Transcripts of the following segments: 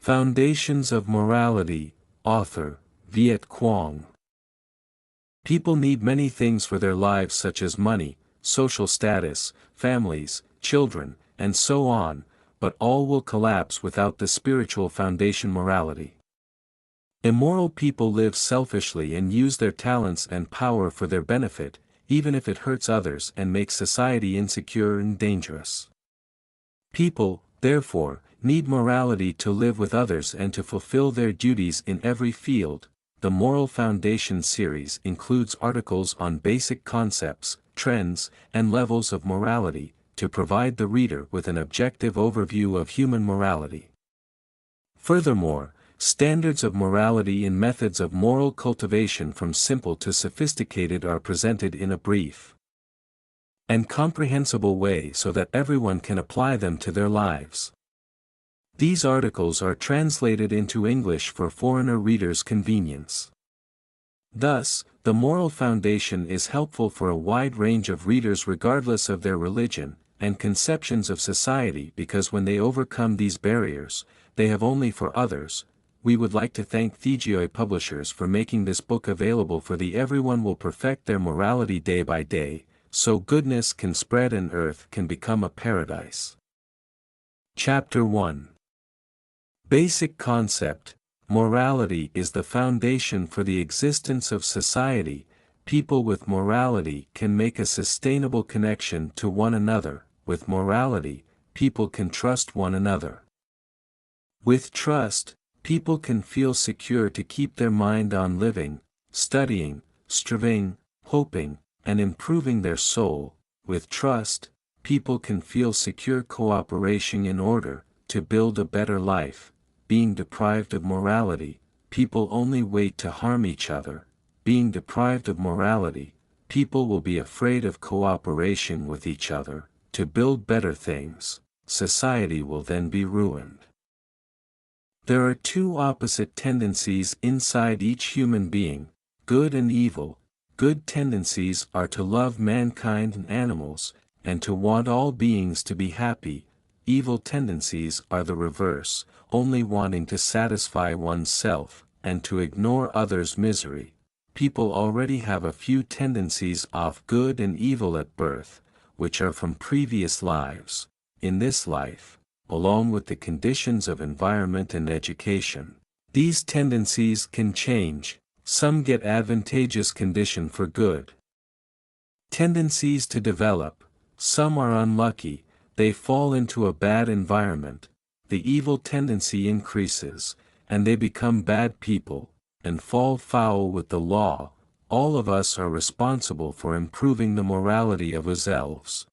Foundations of Morality, author, Viet Quang. People need many things for their lives such as money, social status, families, children, and so on, but all will collapse without the spiritual foundation morality. Immoral people live selfishly and use their talents and power for their benefit, even if it hurts others and makes society insecure and dangerous. People, therefore, need morality to live with others and to fulfill their duties in every field. The Moral Foundation series includes articles on basic concepts, trends, and levels of morality, to provide the reader with an objective overview of human morality. Furthermore, standards of morality and methods of moral cultivation from simple to sophisticated are presented in a brief and comprehensible way so that everyone can apply them to their lives. These articles are translated into English for foreigner readers' convenience. Thus, the Moral Foundation is helpful for a wide range of readers regardless of their religion and conceptions of society, because when they overcome these barriers, they have only for others. We would like to thank Thegioy Publishers for making this book available for the everyone will perfect their morality day by day, so goodness can spread and earth can become a paradise. Chapter 1. Basic Concept. Morality is the foundation for the existence of society. People with morality can make a sustainable connection to one another. With morality, people can trust one another. With trust, people can feel secure to keep their mind on living, studying, striving, hoping, and improving their soul. With trust, people can feel secure cooperation in order to build a better life. Being deprived of morality, people only wait to harm each other. Being deprived of morality, people will be afraid of cooperation with each other. To build better things, society will then be ruined. There are two opposite tendencies inside each human being, good and evil. Good tendencies are to love mankind and animals, and to want all beings to be happy. Evil tendencies are the reverse, only wanting to satisfy oneself, and to ignore others' misery. People already have a few tendencies of good and evil at birth, which are from previous lives. In this life, along with the conditions of environment and education, these tendencies can change. Some get advantageous condition for good tendencies to develop, some are unlucky, they fall into a bad environment, the evil tendency increases, and they become bad people, and fall foul with the law. All of us are responsible for improving the morality of ourselves,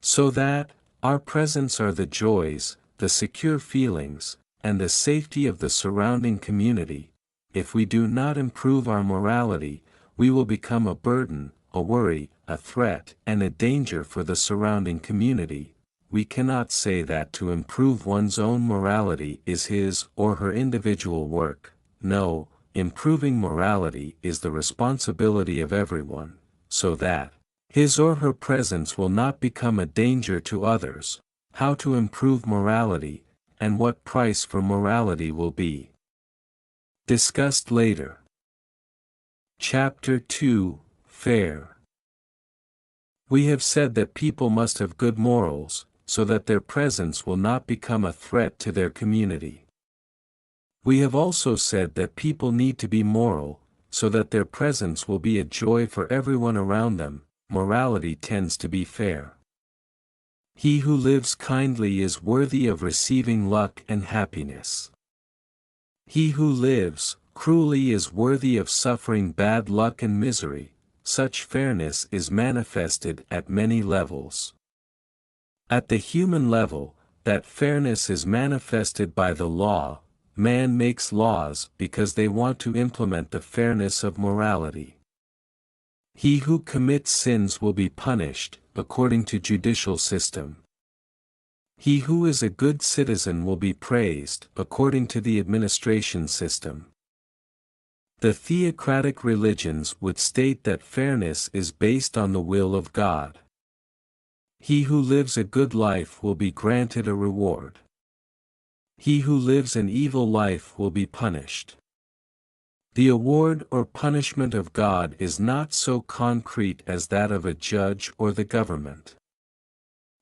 so that our presents are the joys, the secure feelings, and the safety of the surrounding community. If we do not improve our morality, we will become a burden, a worry, a threat, and a danger for the surrounding community. We cannot say that to improve one's own morality is his or her individual work. No, improving morality is the responsibility of everyone, so that his or her presence will not become a danger to others. How to improve morality, and what price for morality will be discussed later. Chapter 2. Fair. We have said that people must have good morals, so that their presence will not become a threat to their community. We have also said that people need to be moral, so that their presence will be a joy for everyone around them. Morality tends to be fair. He who lives kindly is worthy of receiving luck and happiness. He who lives cruelly is worthy of suffering bad luck and misery. Such fairness is manifested at many levels. At the human level, that fairness is manifested by the law. Man makes laws because they want to implement the fairness of morality. He who commits sins will be punished, according to judicial system. He who is a good citizen will be praised, according to the administration system. The theocratic religions would state that fairness is based on the will of God. He who lives a good life will be granted a reward. He who lives an evil life will be punished. The award or punishment of God is not so concrete as that of a judge or the government.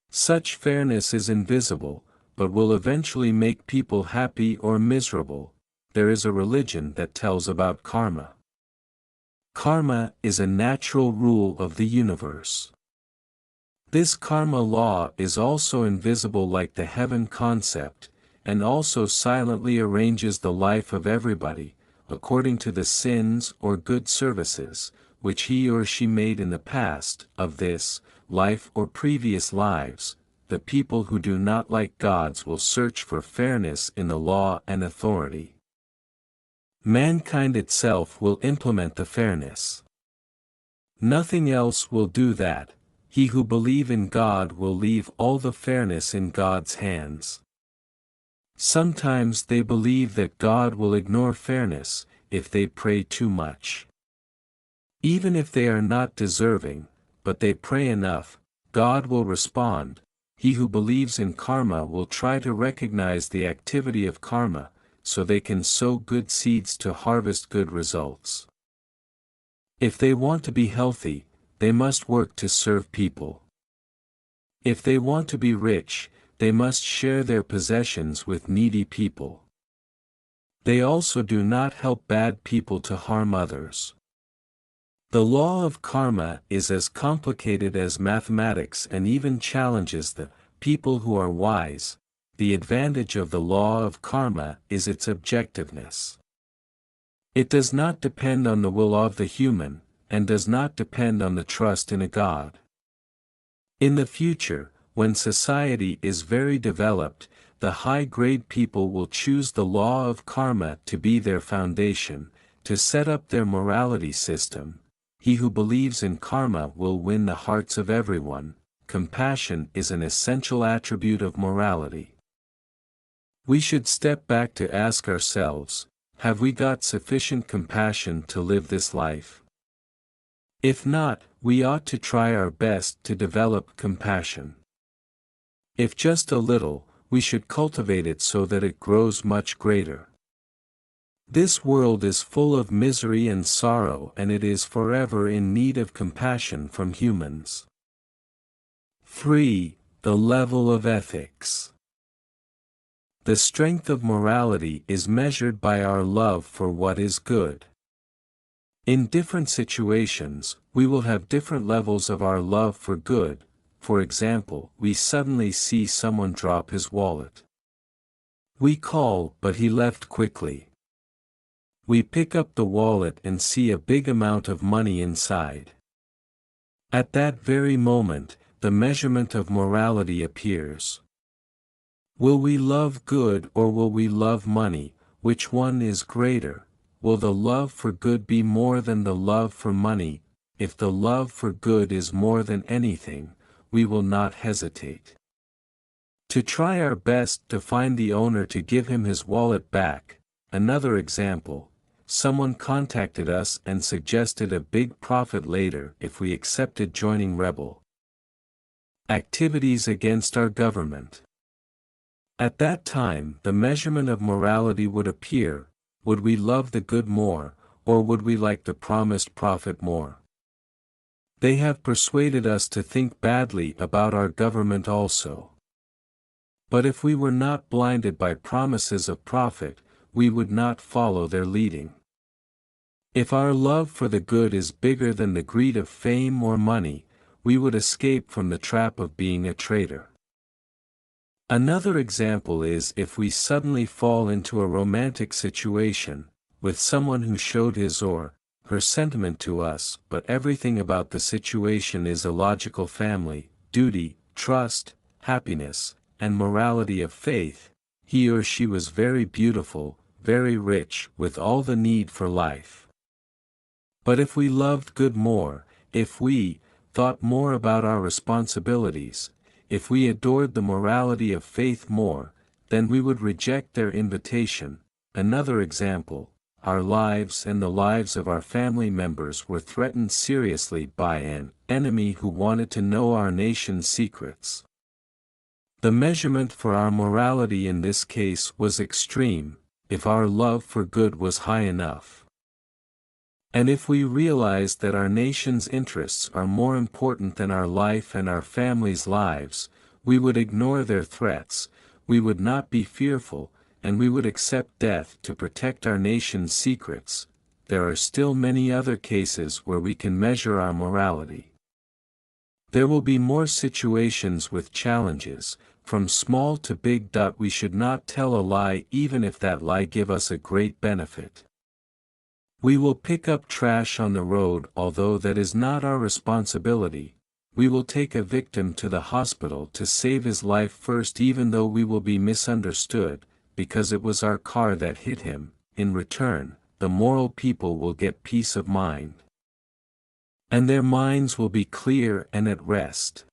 Such fairness is invisible, but will eventually make people happy or miserable. There is a religion that tells about karma. Karma is a natural rule of the universe. This karma law is also invisible like the heaven concept, and also silently arranges the life of everybody, according to the sins or good services, which he or she made in the past, of this life or previous lives. The people who do not like gods will search for fairness in the law and authority. Mankind itself will implement the fairness. Nothing else will do that. He who believes in God will leave all the fairness in God's hands. Sometimes they believe that God will ignore fairness, if they pray too much. Even if they are not deserving, but they pray enough, God will respond. He who believes in karma will try to recognize the activity of karma, so they can sow good seeds to harvest good results. If they want to be healthy, they must work to serve people. If they want to be rich, they must share their possessions with needy people. They also do not help bad people to harm others. The law of karma is as complicated as mathematics and even challenges the people who are wise. The advantage of the law of karma is its objectiveness. It does not depend on the will of the human, and does not depend on the trust in a god. In the future, when society is very developed, the high-grade people will choose the law of karma to be their foundation, to set up their morality system. He who believes in karma will win the hearts of everyone. Compassion is an essential attribute of morality. We should step back to ask ourselves, have we got sufficient compassion to live this life? If not, we ought to try our best to develop compassion. If just a little, we should cultivate it so that it grows much greater. This world is full of misery and sorrow, and it is forever in need of compassion from humans. 3. The level of ethics. The strength of morality is measured by our love for what is good. In different situations, we will have different levels of our love for good. For example, we suddenly see someone drop his wallet. We call, but he left quickly. We pick up the wallet and see a big amount of money inside. At that very moment, the measurement of morality appears. Will we love good or will we love money? Which one is greater? Will the love for good be more than the love for money? If the love for good is more than anything, we will not hesitate to try our best to find the owner to give him his wallet back. Another example, someone contacted us and suggested a big profit later if we accepted joining rebel activities against our government. At that time, the measurement of morality would appear. Would we love the good more, or would we like the promised profit more? They have persuaded us to think badly about our government also. But if we were not blinded by promises of profit, we would not follow their leading. If our love for the good is bigger than the greed of fame or money, we would escape from the trap of being a traitor. Another example is if we suddenly fall into a romantic situation, with someone who showed his or her sentiment to us, but everything about the situation is illogical: family, duty, trust, happiness, and morality of faith. He or she was very beautiful, very rich, with all the need for life. But if we loved good more, if we thought more about our responsibilities, if we adored the morality of faith more, then we would reject their invitation. Another example, our lives and the lives of our family members were threatened seriously by an enemy who wanted to know our nation's secrets. The measurement for our morality in this case was extreme, if our love for good was high enough. And if we realized that our nation's interests are more important than our life and our families' lives, we would ignore their threats, we would not be fearful, and we would accept death to protect our nation's secrets. There are still many other cases where we can measure our morality. There will be more situations with challenges, from small to big. We should not tell a lie even if that lie give us a great benefit. We will pick up trash on the road although that is not our responsibility. We will take a victim to the hospital to save his life first even though we will be misunderstood, because it was our car that hit him. In return, the moral people will get peace of mind. And their minds will be clear and at rest.